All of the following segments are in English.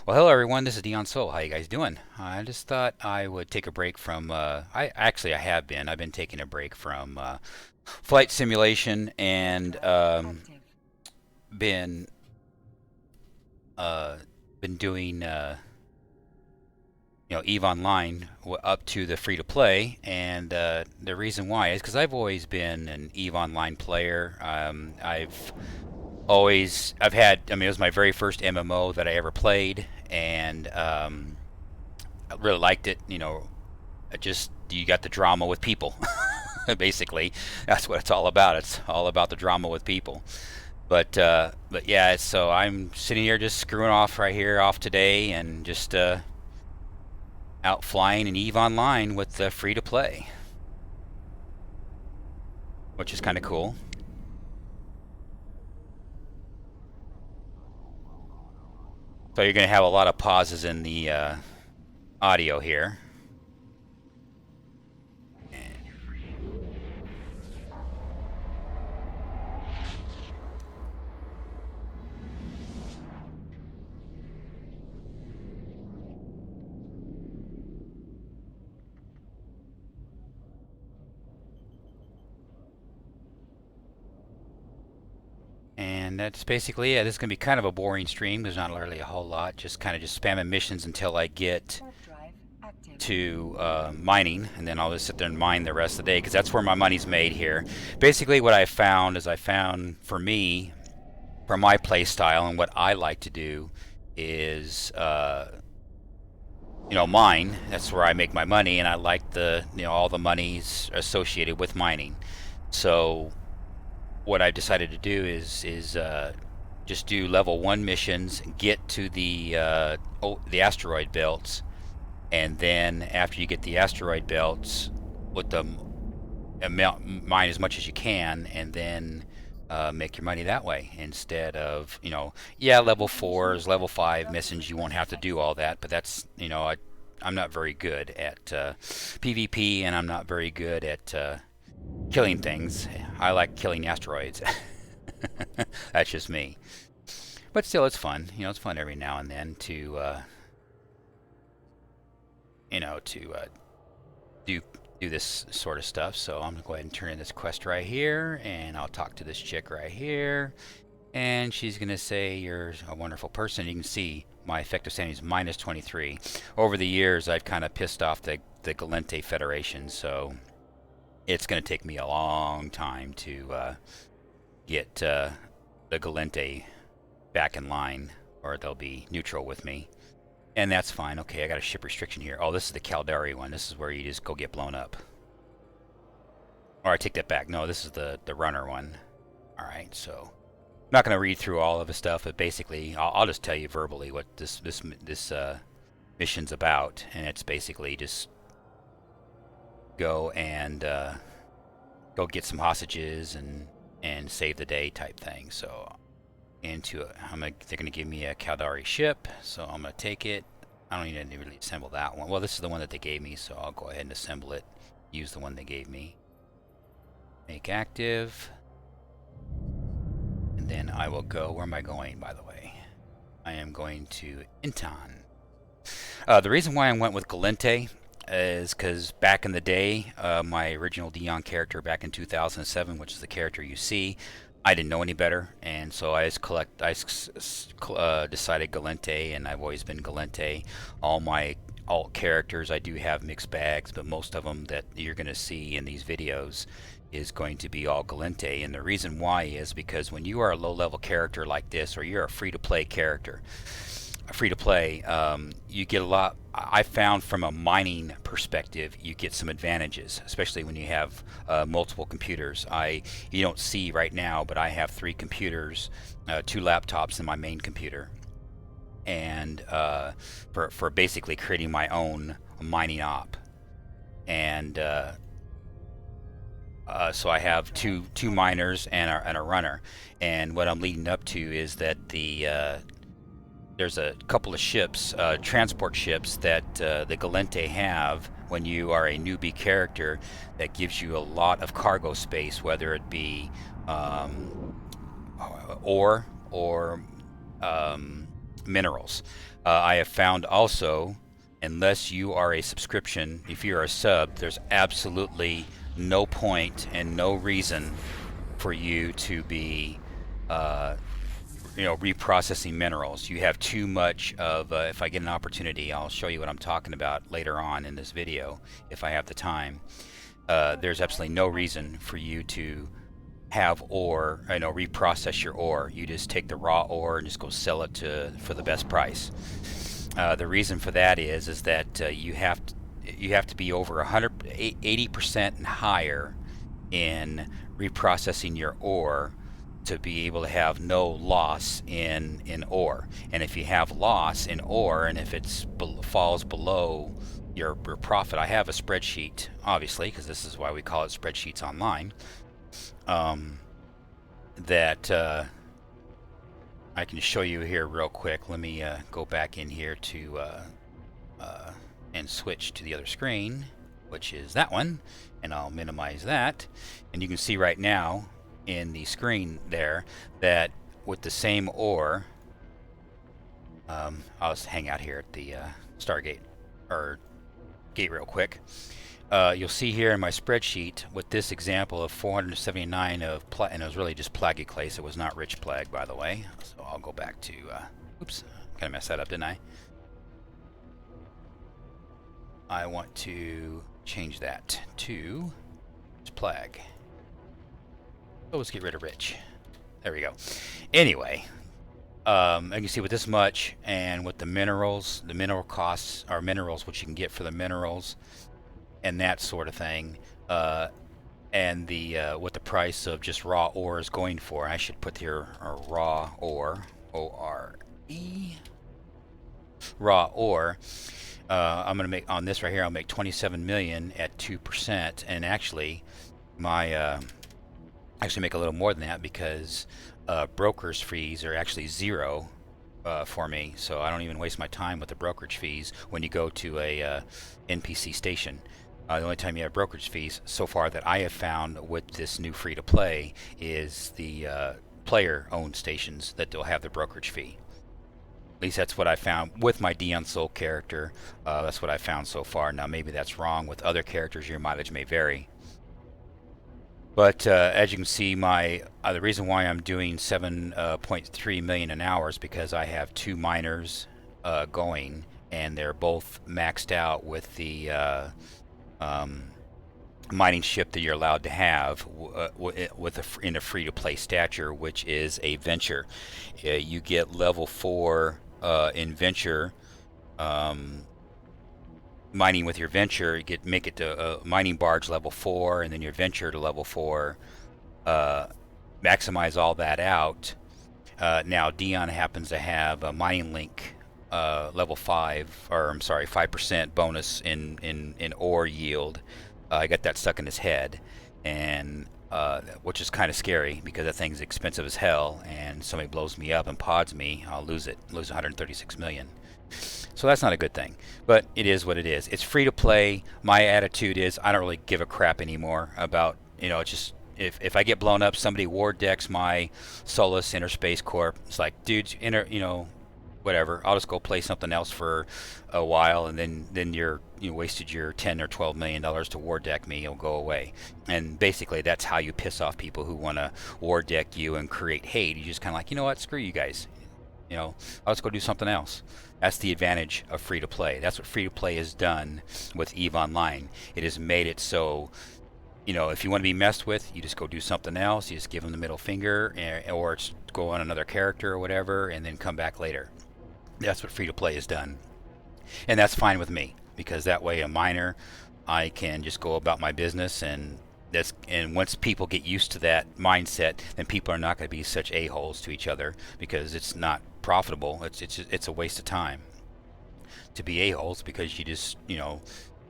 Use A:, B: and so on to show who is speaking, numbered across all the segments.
A: Well, hello everyone. This is Dion Soul. How you guys doing? I just thought I would take a break from. I have been. I've been taking a break from flight simulation and been uh, been doing Eve Online up to the free to play. And the reason why is because I've always been an Eve Online player. I've had. I mean, it was my very first MMO that I ever played, and I really liked it. You got the drama with people. Basically, that's what it's all about. It's all about the drama with people. But yeah, so I'm sitting here just screwing off right here off today, and just out flying in Eve Online with the free to play, which is kind of cool. So you're going to have a lot of pauses in the audio here. And that's basically it. This is going to be kind of a boring stream. There's not really a whole lot. Just kind of just spamming missions until I get to mining, and then I'll just sit there and mine the rest of the day because that's where my money's made here. Basically, what I found is for me, for my play style and what I like to do is mine. That's where I make my money, and I like all the monies associated with mining. So what I've decided to do is just do level 1 missions, get to the asteroid belts, and then after you get the asteroid belts, with the mine as much as you can, and then make your money that way instead of level 4s, level 5 missions. You won't have to do all that, but that's I'm not very good at PvP, and I'm not very good at killing things. I like killing asteroids. That's just me. But still, it's fun. It's fun every now and then to do this sort of stuff. So I'm gonna go ahead and turn in this quest right here, and I'll talk to this chick right here, and she's gonna say you're a wonderful person. You can see my effective standing is minus 23. Over the years, I've kind of pissed off the Galente Federation, so it's going to take me a long time to get the Galente back in line, or they'll be neutral with me. And that's fine. Okay, I got a ship restriction here. Oh, this is the Caldari one. This is where you just go get blown up. Or I take that back. No, this is the runner one. Alright, so I'm not going to read through all of the stuff, but basically I'll just tell you verbally what this mission's about. And it's basically just go and go get some hostages and save the day type thing. So they're gonna give me a Caldari ship, so I'm gonna take it. I don't need to really assemble that one. Well, this is the one that they gave me, so I'll go ahead and assemble it. Use the one they gave me. Make active, and then I will go. Where am I going, by the way? I am going to Intan. The reason why I went with Galente is because back in the day, my original Dion character back in 2007, which is the character you see, I didn't know any better, and so I decided Galente, and I've always been Galente. All my alt characters, I do have mixed bags, but most of them that you're going to see in these videos is going to be all Galente. And the reason why is because when you are a low-level character like this, or you're a free-to-play character, you get a lot. I found from a mining perspective, you get some advantages, especially when you have multiple computers. You don't see right now, but I have 3 computers, 2 laptops, and my main computer, and for basically creating my own mining op. And so I have two miners and a runner. And what I'm leading up to is that there's a couple of ships, transport ships, that the Galente have when you are a newbie character, that gives you a lot of cargo space, whether it be ore or minerals. I have found also, unless you are a subscription, if you're a sub, there's absolutely no point and no reason for you to be reprocessing minerals. You have too much of, if I get an opportunity, I'll show you what I'm talking about later on in this video, if I have the time. There's absolutely no reason for you to have ore, reprocess your ore. You just take the raw ore and just go sell it for the best price. The reason for that is that you have to be over 80% and higher in reprocessing your ore to be able to have no loss in ore. And if you have loss in ore, and if it falls below your profit, I have a spreadsheet, obviously, because this is why we call it Spreadsheets Online, that I can show you here real quick. Let me go back in here to and switch to the other screen, which is that one, and I'll minimize that. And you can see right now in the screen there that with the same ore, I'll just hang out here at the Stargate or gate real quick. You'll see here in my spreadsheet with this example of 479 of and it was really just plaggy clay, so it was not rich plag, by the way. So I'll go back to oops, kind of messed that up, didn't I? I want to change that to plag. So let's get rid of rich. There we go. Anyway, you can see with this much, and with the minerals, the mineral costs are minerals, which you can get for the minerals and that sort of thing, and the what the price of just raw ore is going for. I should put here raw ore, O-R-E, raw ore. I'm gonna make on this right here. I'll make 27 million at 2%, and actually, my actually make a little more than that because broker's fees are actually zero for me, so I don't even waste my time with the brokerage fees when you go to a NPC station. The only time you have brokerage fees so far that I have found with this new free-to-play is the player-owned stations that they'll have the brokerage fee. At least that's what I found with my Dion Soul character. That's what I found so far. Now maybe that's wrong with other characters. Your mileage may vary. But as you can see, the reason why I'm doing 7.3 million an hour is because I have 2 miners going, and they're both maxed out with the mining ship that you're allowed to have in a free-to-play stature, which is a venture. You get level 4 in venture. Mining with your venture, you make it to mining barge level 4, and then your venture to level 4. Maximize all that out. Now Dion happens to have a mining link level 5, or I'm sorry, 5% bonus in ore yield. I got that stuck in his head, and which is kind of scary because that thing's expensive as hell, and somebody blows me up and pods me, I'll lose 136 million. So that's not a good thing, but it is what it is. It's free to play. My attitude is I don't really give a crap anymore about, it's just, if I get blown up, somebody ward decks my Solus Interspace Corp. It's like, dude, whatever. I'll just go play something else for a while, and then you wasted your 10 or 12 million dollars to ward deck me. It'll go away. And basically, that's how you piss off people who want to ward deck you and create hate. You just kind of like, you know what? Screw you guys. I'll just go do something else. That's the advantage of free to play. That's what free to play has done with EVEONLINE. It has made it so, if you want to be messed with, you just go do something else. You just give them the middle finger, or go on another character or whatever, and then come back later. That's what free to play has done, and that's fine with me, because that way, a miner, I can just go about my business, and once people get used to that mindset, then people are not going to be such a-holes to each other, because it's not profitable. It's a waste of time to be a-holes, because you just,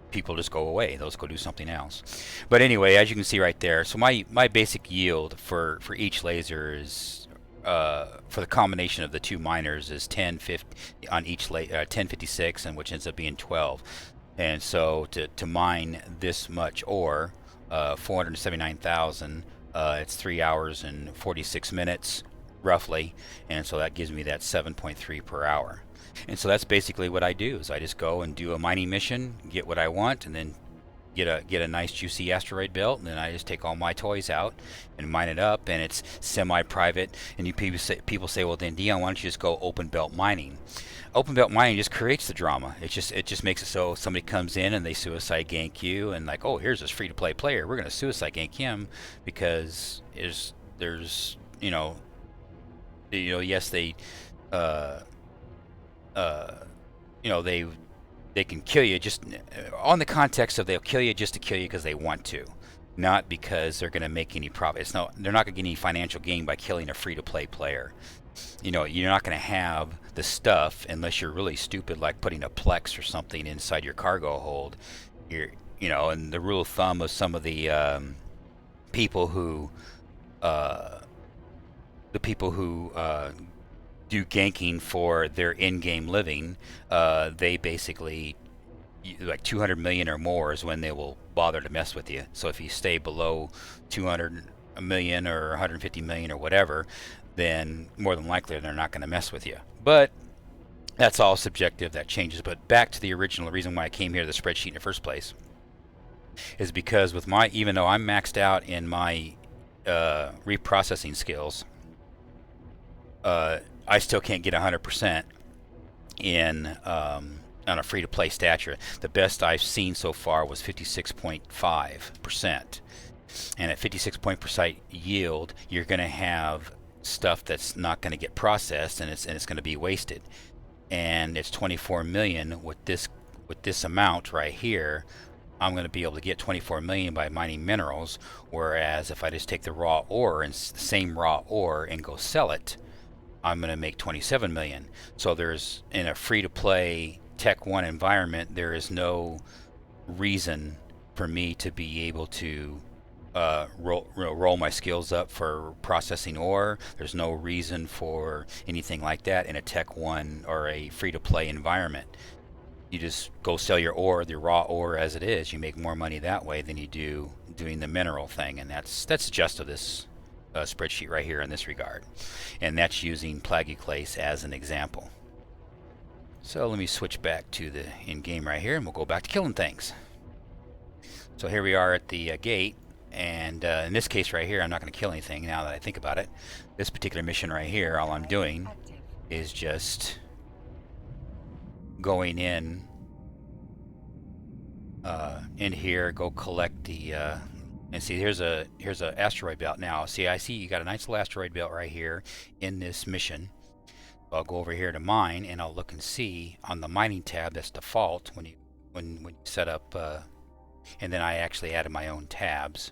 A: people just go away. They'll just go do something else. But anyway, as you can see right there, so my basic yield for each laser is, for the combination of the 2 miners, is 1050 on each 1056, and which ends up being 12. And so to mine this much ore, 479,000, it's 3 hours and 46 minutes. roughly, and so that gives me that 7.3 per hour. And so that's basically what I do, is I just go and do a mining mission, get what I want, and then get a nice juicy asteroid belt, and then I just take all my toys out and mine it up, and it's semi-private. And people say, well then Dion, why don't you just go open belt mining? Open belt mining just creates the drama. It just makes it so somebody comes in and they suicide gank you, and like, oh, here's this free-to-play player, we're going to suicide gank him because there's yes, they they can kill you just on the context of they'll kill you just to kill you because they want to, not because they're going to make any profit. They're not going to get any financial gain by killing a free-to-play player. You're not going to have the stuff unless you're really stupid, like putting a Plex or something inside your cargo hold. And the rule of thumb of some of the people who do ganking for their in-game living, they basically, like 200 million or more is when they will bother to mess with you. So if you stay below 200 million or 150 million or whatever, then more than likely they're not going to mess with you. But that's all subjective, that changes. But back to the original reason why I came here to the spreadsheet in the first place is because with even though I'm maxed out in my reprocessing skills, I still can't get 100% in on a free-to-play stature. The best I've seen so far was 56.5%, and at 56% yield, you're going to have stuff that's not going to get processed, and it's going to be wasted. And it's 24 million with this amount right here. I'm going to be able to get 24 million by mining minerals, whereas if I just take the raw ore and the same raw ore and go sell it, I'm going to make 27 million. So there's, in a free-to-play Tech 1 environment, there is no reason for me to be able to roll my skills up for processing ore. There's no reason for anything like that in a Tech 1 or a free-to-play environment. You just go sell your ore, the raw ore as it is. You make more money that way than you do doing the mineral thing, and that's the gist of this spreadsheet right here in this regard. And that's using Plagueoclase as an example. So let me switch back to the in-game right here, and we'll go back to killing things. So here we are at the gate, and in this case right here, I'm not going to kill anything now that I think about it. This particular mission right here, all I'm doing is just going in here, go collect the and see, here's a asteroid belt now. See, I see you got a nice little asteroid belt right here in this mission. So I'll go over here to mine, and I'll look and see on the mining tab. That's default when you set up, and then I actually added my own tabs.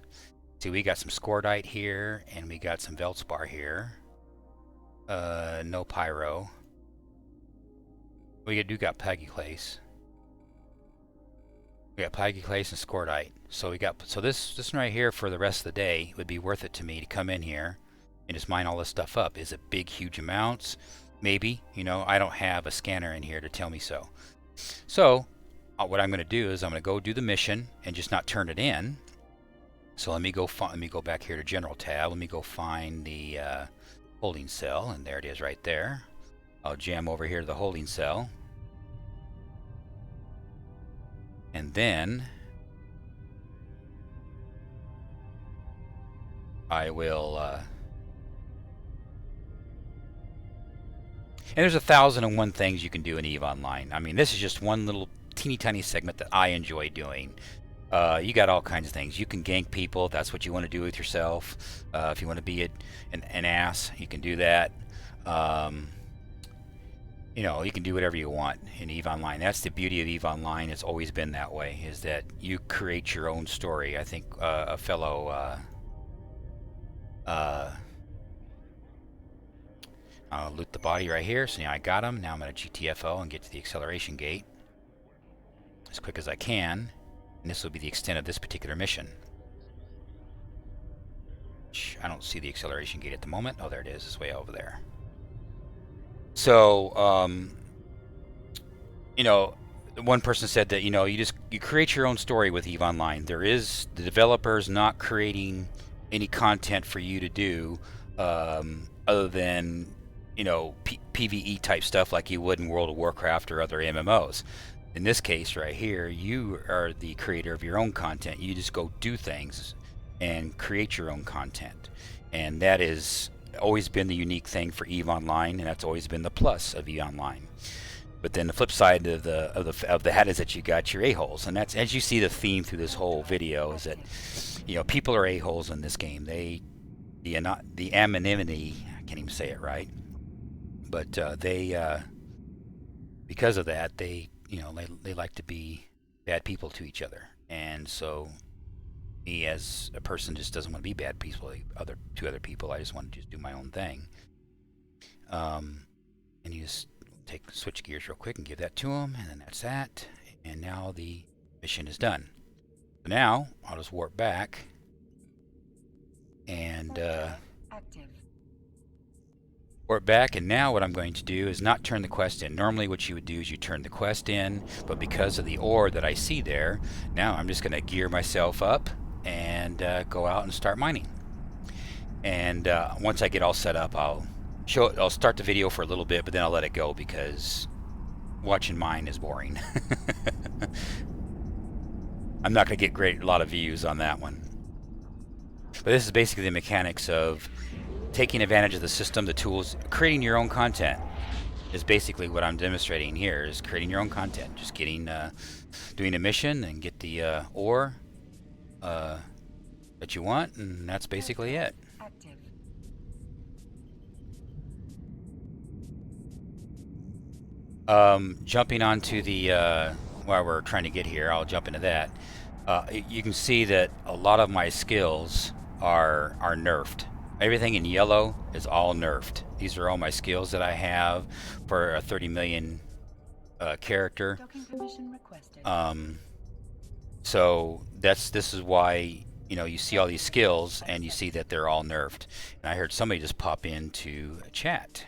A: See, we got some scordite here, and we got some Veldspar here. No pyro. We do got Plagueoclase. We got Plagueoclase and scordite. So this one right here for the rest of the day would be worth it to me to come in here and just mine all this stuff up. Is it big, huge amounts? Maybe. I don't have a scanner in here to tell me so. So what I'm going to do is I'm going to go do the mission and just not turn it in. So let me go back here to General tab. Let me go find the holding cell, and there it is right there. I'll jam over here to the holding cell. And then I will, and there's 1,001 things you can do in EVEONLINE. I mean, this is just one little teeny tiny segment that I enjoy doing. You got all kinds of things. You can gank people if that's what you want to do with yourself. If you want to be an ass, you can do that. You can do whatever you want in EVEONLINE. That's the beauty of EVEONLINE. It's always been that way, is that you create your own story. I think a fellow I'll loot the body right here. So now I got him. Now I'm going to GTFO and get to the acceleration gate as quick as I can. And this will be the extent of this particular mission. I don't see the acceleration gate at the moment. Oh, there it is. It's way over there. So, one person said that, you create your own story with EVEONLINE. The developer's not creating any content for you to do. other than, you know, PvE type stuff like you would in World of Warcraft or other MMOs. In this case right here, you are the creator of your own content. You just go do things and create your own content. And that has always been the unique thing for EVEONLINE, and that's always been the plus of EVEONLINE. But then the flip side of the hat is that you got your a-holes, and that's, as you see, the theme through this whole video is that, you know, people are a-holes in this game. The anonymity, I can't even say it right, but because of that, they like to be bad people to each other. And so me as a person just doesn't want to be bad people to other people. I just want to just do my own thing. And you just switch gears real quick and give that to him, and then that's that. And now the mission is done. So now I'll just warp back and and now what I'm going to do is not turn the quest in. Normally what you would do is you turn the quest in, but because of the ore that I see there, now I'm just going to gear myself up and go out and start mining. And once I get all set up, I'll start the video for a little bit, but then I'll let it go because watching mine is boring. I'm not going to get a lot of views on that one. But this is basically the mechanics of taking advantage of the system, the tools, creating your own content is basically what I'm demonstrating here, is creating your own content. Just doing a mission and get the ore that you want, and that's basically it. Jumping onto the while we're trying to get here, I'll jump into that. You can see that a lot of my skills are nerfed. Everything in yellow is all nerfed. These are all my skills that I have for a 30 million character. So this is why, you know, you see all these skills and you see that they're all nerfed. And I heard somebody just pop into a chat,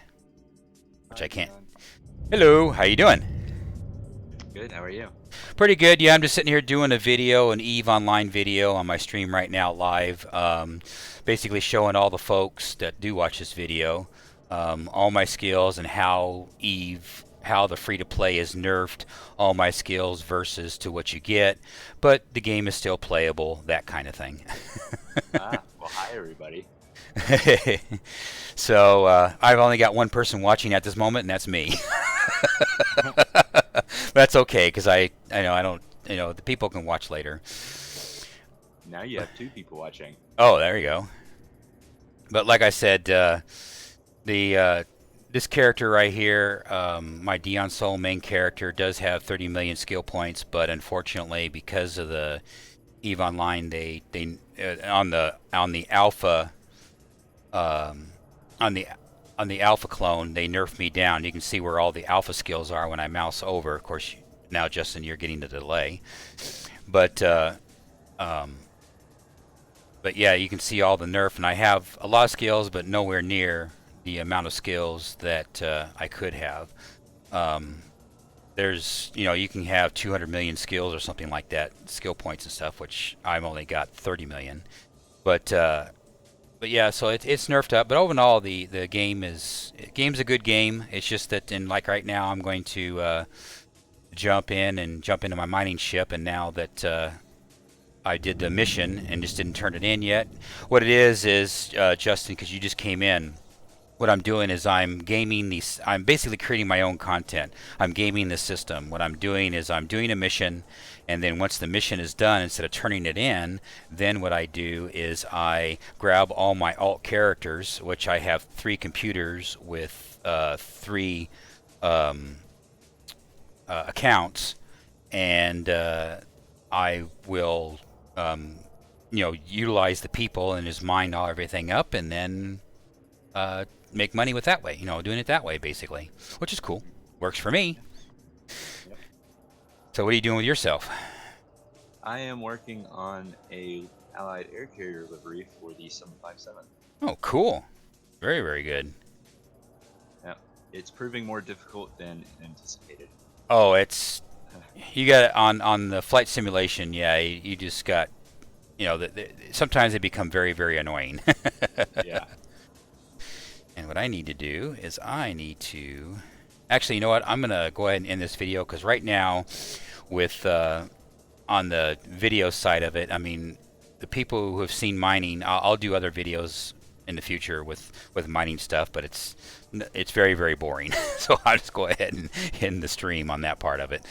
A: which I can't. Hello, how you doing?
B: Good, how are you?
A: Pretty good. Yeah, I'm just sitting here doing a video, an EVEONLINE video on my stream right now live, basically showing all the folks that do watch this video all my skills and how the free-to-play is nerfed all my skills versus to what you get, but the game is still playable, that kind of thing.
B: Well, hi everybody.
A: So I've only got one person watching at this moment, and that's me. That's okay, because I don't, the people can watch later.
B: Now you have 2 people watching.
A: Oh, there you go. But like I said, this character right here, my Dion Soul main character, does have 30 million skill points, but unfortunately, because of the EVEONLINE, they on the alpha on the alpha clone, they nerfed me down. You can see where all the alpha skills are when I mouse over. Of course, now Justin, you're getting the delay, but yeah, you can see all the nerf, and I have a lot of skills, but nowhere near the amount of skills that I could have. There's, you can have 200 million skills or something like that, skill points and stuff, which I've only got 30 million. But yeah, so it's nerfed up. But overall, the game's a good game. It's just that like right now, I'm going to jump into my mining ship, and now that I did the mission and just didn't turn it in yet. What it is Justin, because you just came in, what I'm doing is I'm basically creating my own content. I'm gaming the system. What I'm doing is I'm doing a mission, and then once the mission is done, instead of turning it in, then what I do is I grab all my alt characters, which I have 3 computers with 3 accounts, and I will utilize the people and just mine everything up, and then make money with that way, doing it that way basically, which is cool. Works for me.
B: Yep.
A: So what are you doing with yourself?
B: I am working on a Allied air carrier livery for the 757.
A: Oh, cool. Very, very good.
B: Yeah, it's proving more difficult than anticipated.
A: Oh, you got it on the flight simulation. Yeah, you just got, sometimes they become very, very annoying.
B: Yeah.
A: And what I need to do is I need to... Actually, you know what? I'm going to go ahead and end this video because right now, with on the video side of it, I mean, the people who have seen mining, I'll do other videos in the future with mining stuff, but it's very, very boring. So I'll just go ahead and end the stream on that part of it.